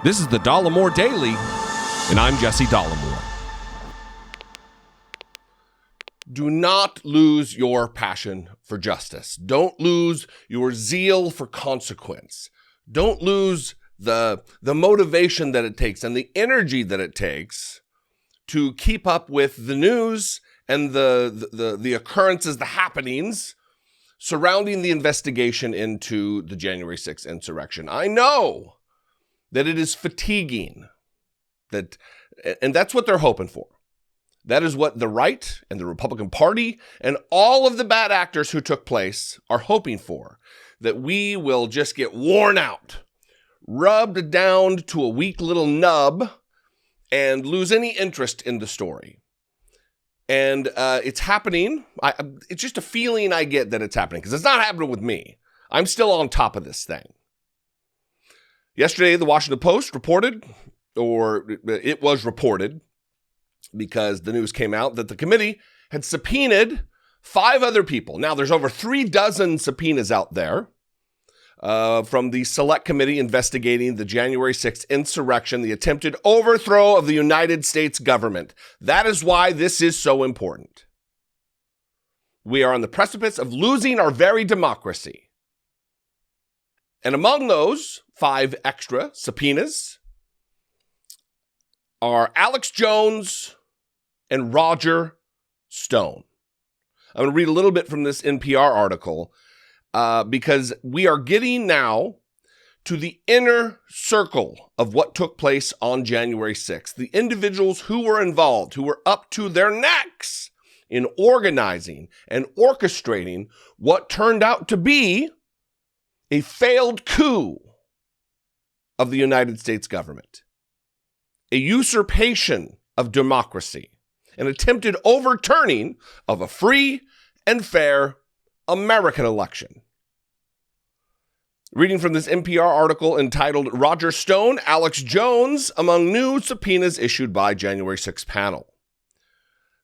This is the Dollemore Daily, and I'm Jesse Dollemore. Do not lose your passion for justice. Don't lose your zeal for consequence. Don't lose the motivation that it takes and the energy that it takes to keep up with the news and the occurrences, the happenings surrounding the investigation into the January 6th insurrection. I know that it is fatiguing, and that's what they're hoping for. That is what the right and the Republican Party and all of the bad actors who took place are hoping for, that we will just get worn out, rubbed down to a weak little nub, and lose any interest in the story. And it's happening. It's just a feeling I get that it's happening, because it's not happening with me. I'm still on top of this thing. Yesterday, the Washington Post reported, or it was reported, because the news came out that the committee had subpoenaed 5 other people. Now, there's over 36 subpoenas out there from the Select Committee investigating the January 6th insurrection, the attempted overthrow of the United States government. That is why this is so important. We are on the precipice of losing our very democracy. And among those 5 extra subpoenas are Alex Jones and Roger Stone. I'm going to read a little bit from this NPR article because we are getting now to the inner circle of what took place on January 6th. The individuals who were involved, who were up to their necks in organizing and orchestrating what turned out to be a failed coup of the United States government, a usurpation of democracy, an attempted overturning of a free and fair American election. Reading from this NPR article entitled Roger Stone, Alex Jones Among New Subpoenas Issued by January 6th Panel.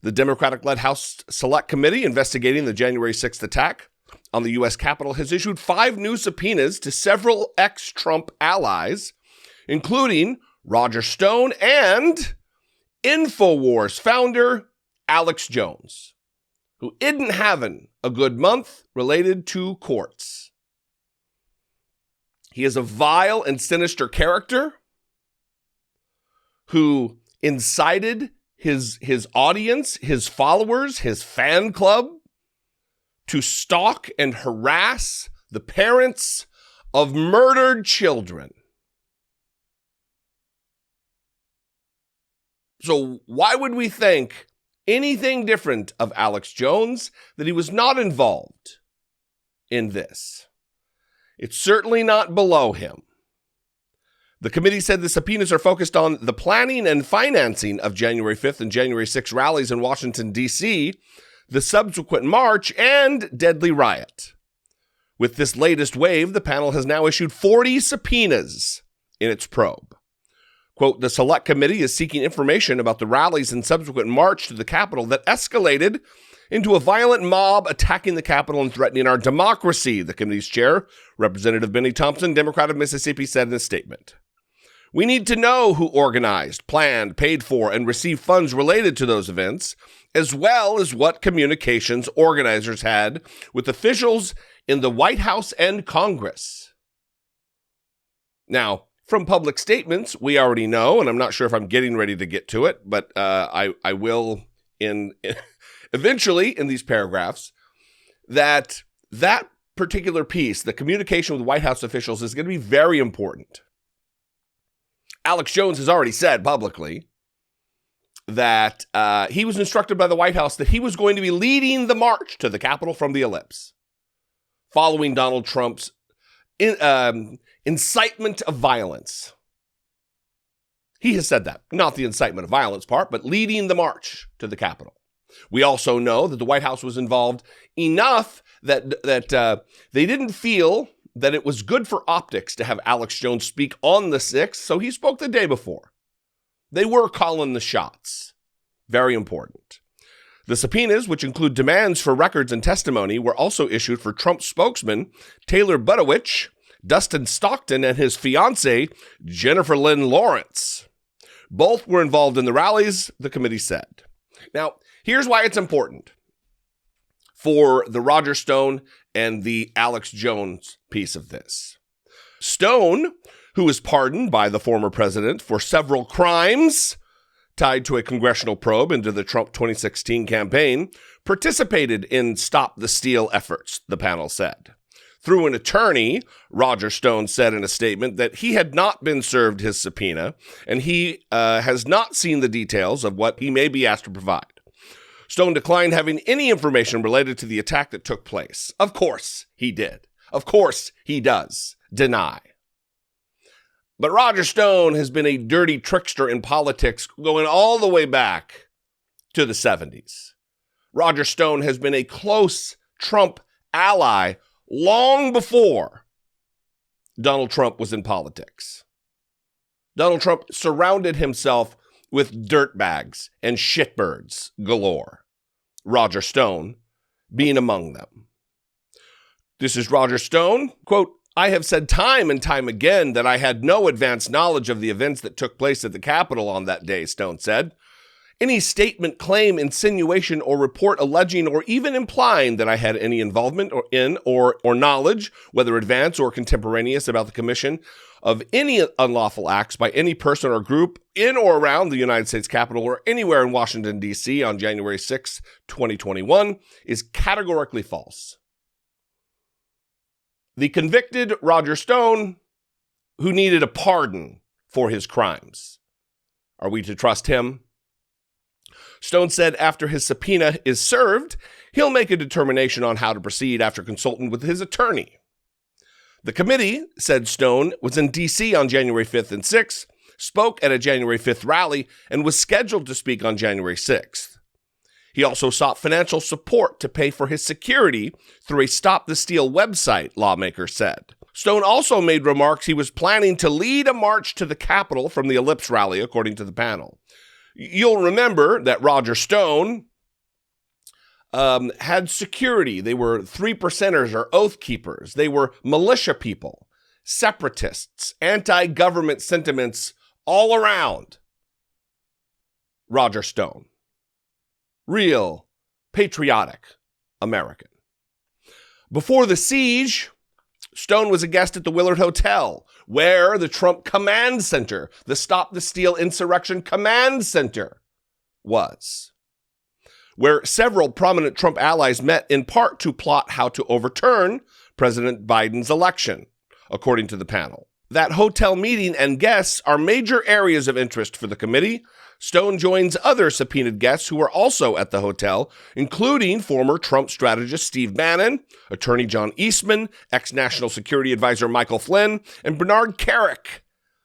The Democratic-led House Select Committee investigating the January 6th attack on the U.S. Capitol has issued 5 new subpoenas to several ex-Trump allies, including Roger Stone and InfoWars founder Alex Jones, who isn't having a good month related to courts. He is a vile and sinister character who incited his audience, his followers, his fan club to stalk and harass the parents of murdered children. So why would we think anything different of Alex Jones, that he was not involved in this? It's certainly not below him. The committee said the subpoenas are focused on the planning and financing of January 5th and January 6th rallies in Washington, D.C., the subsequent march, and deadly riot. With this latest wave, the panel has now issued 40 subpoenas in its probe. Quote, the Select Committee is seeking information about the rallies and subsequent march to the Capitol that escalated into a violent mob attacking the Capitol and threatening our democracy, the committee's chair, Representative Benny Thompson, Democrat of Mississippi, said in a statement. We need to know who organized, planned, paid for, and received funds related to those events, as well as what communications organizers had with officials in the White House and Congress. Now, from public statements, we already know, and I'm not sure if I'm getting ready to get to it, but I will eventually in these paragraphs, that particular piece, the communication with White House officials, is going to be very important. Alex Jones has already said publicly that he was instructed by the White House that he was going to be leading the march to the Capitol from the ellipse, following Donald Trump's incitement of violence. He has said that, not the incitement of violence part, but leading the march to the Capitol. We also know that the White House was involved enough that they didn't feel that it was good for optics to have Alex Jones speak on the 6th, so he spoke the day before. They were calling the shots. Very important. The subpoenas, which include demands for records and testimony, were also issued for Trump spokesman Taylor Budowich, Dustin Stockton and his fiancée, Jennifer Lynn Lawrence. Both were involved in the rallies, the committee said. Now, here's why it's important for the Roger Stone and the Alex Jones piece of this. Stone, who was pardoned by the former president for several crimes tied to a congressional probe into the Trump 2016 campaign, participated in Stop the Steal efforts, the panel said. Through an attorney, Roger Stone said in a statement that he had not been served his subpoena, and he has not seen the details of what he may be asked to provide. Stone declined having any information related to the attack that took place. Of course he did. Of course he does deny. But Roger Stone has been a dirty trickster in politics going all the way back to the 70s. Roger Stone has been a close Trump ally long before Donald Trump was in politics. Donald Trump surrounded himself with dirtbags and shitbirds galore. Roger Stone being among them. This is Roger Stone. Quote, I have said time and time again that I had no advance knowledge of the events that took place at the Capitol on that day, Stone said. Any statement, claim, insinuation, or report alleging or even implying that I had any involvement or knowledge, whether advance or contemporaneous, about the commission of any unlawful acts by any person or group in or around the United States Capitol or anywhere in Washington, D.C. on January 6, 2021 is categorically false. The convicted Roger Stone, who needed a pardon for his crimes. Are we to trust him? Stone said after his subpoena is served, he'll make a determination on how to proceed after consulting with his attorney. The committee, said Stone, was in D.C. on January 5th and 6th, spoke at a January 5th rally, and was scheduled to speak on January 6th. He also sought financial support to pay for his security through a Stop the Steal website, lawmakers said. Stone also made remarks he was planning to lead a march to the Capitol from the Ellipse rally, according to the panel. You'll remember that Roger Stone had security. They were 3%ers or oath keepers. They were militia people, separatists, anti-government sentiments all around Roger Stone. Real, patriotic American. Before the siege, Stone was a guest at the Willard Hotel, where the Trump Command Center, the Stop the Steal Insurrection Command Center, was, where several prominent Trump allies met in part to plot how to overturn President Biden's election, according to the panel. That hotel meeting and guests are major areas of interest for the committee. Stone joins other subpoenaed guests who were also at the hotel, including former Trump strategist Steve Bannon, attorney John Eastman, ex-National Security Advisor Michael Flynn, and Bernard Kerik,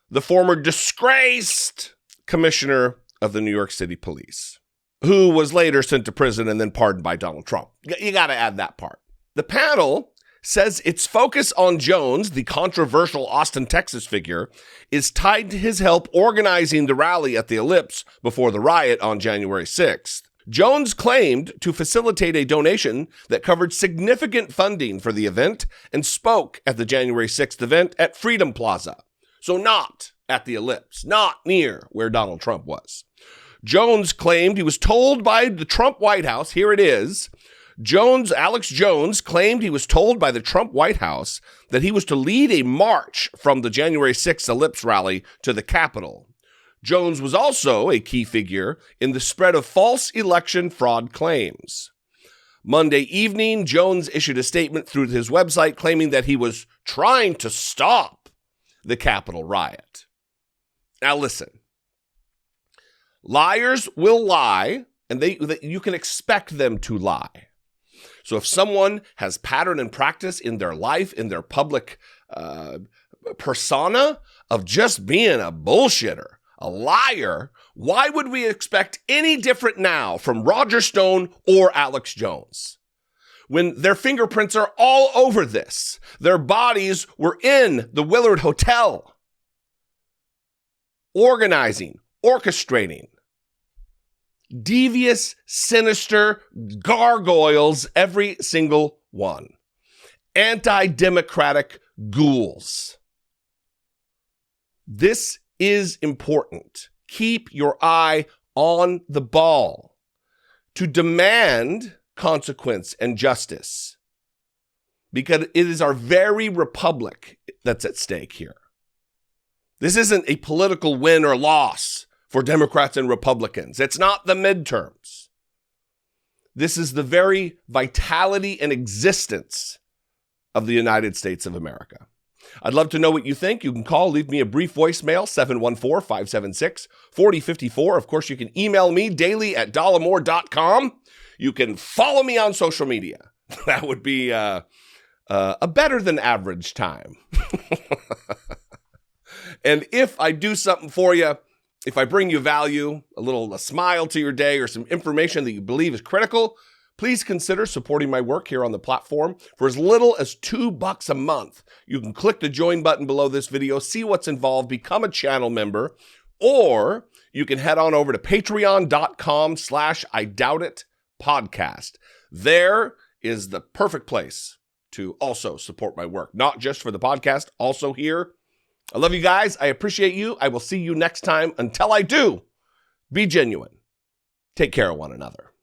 the former disgraced commissioner of the New York City Police, who was later sent to prison and then pardoned by Donald Trump. You got to add that part. The panel says its focus on Jones, the controversial Austin, Texas figure, is tied to his help organizing the rally at the Ellipse before the riot on January 6th. Jones claimed to facilitate a donation that covered significant funding for the event and spoke at the January 6th event at Freedom Plaza. So not at the Ellipse, not near where Donald Trump was. Jones claimed he was told by the Trump White House, here it is, Alex Jones claimed he was told by the Trump White House that he was to lead a march from the January 6th Ellipse rally to the Capitol. Jones was also a key figure in the spread of false election fraud claims. Monday evening, Jones issued a statement through his website claiming that he was trying to stop the Capitol riot. Now listen, liars will lie, and you can expect them to lie. So if someone has pattern and practice in their life, in their public persona of just being a bullshitter, a liar, why would we expect any different now from Roger Stone or Alex Jones? When their fingerprints are all over this, their bodies were in the Willard Hotel, organizing, orchestrating, devious, sinister gargoyles, every single one. Anti-democratic ghouls. This is important. Keep your eye on the ball to demand consequence and justice, because it is our very republic that's at stake here. This isn't a political win or loss for Democrats and Republicans. It's not the midterms. This is the very vitality and existence of the United States of America. I'd love to know what you think. You can call, leave me a brief voicemail, 714-576-4054. Of course, you can email me daily@dollemore.com. You can follow me on social media. That would be a better than average time. And if I do something for you, if I bring you value, a smile to your day, or some information that you believe is critical, please consider supporting my work here on the platform for as little as $2 a month. You can click the join button below this video, see what's involved, become a channel member, or you can head on over to patreon.com/IDoubtIt podcast. There is the perfect place to also support my work, not just for the podcast, also here. I love you guys. I appreciate you. I will see you next time. Until I do, be genuine. Take care of one another.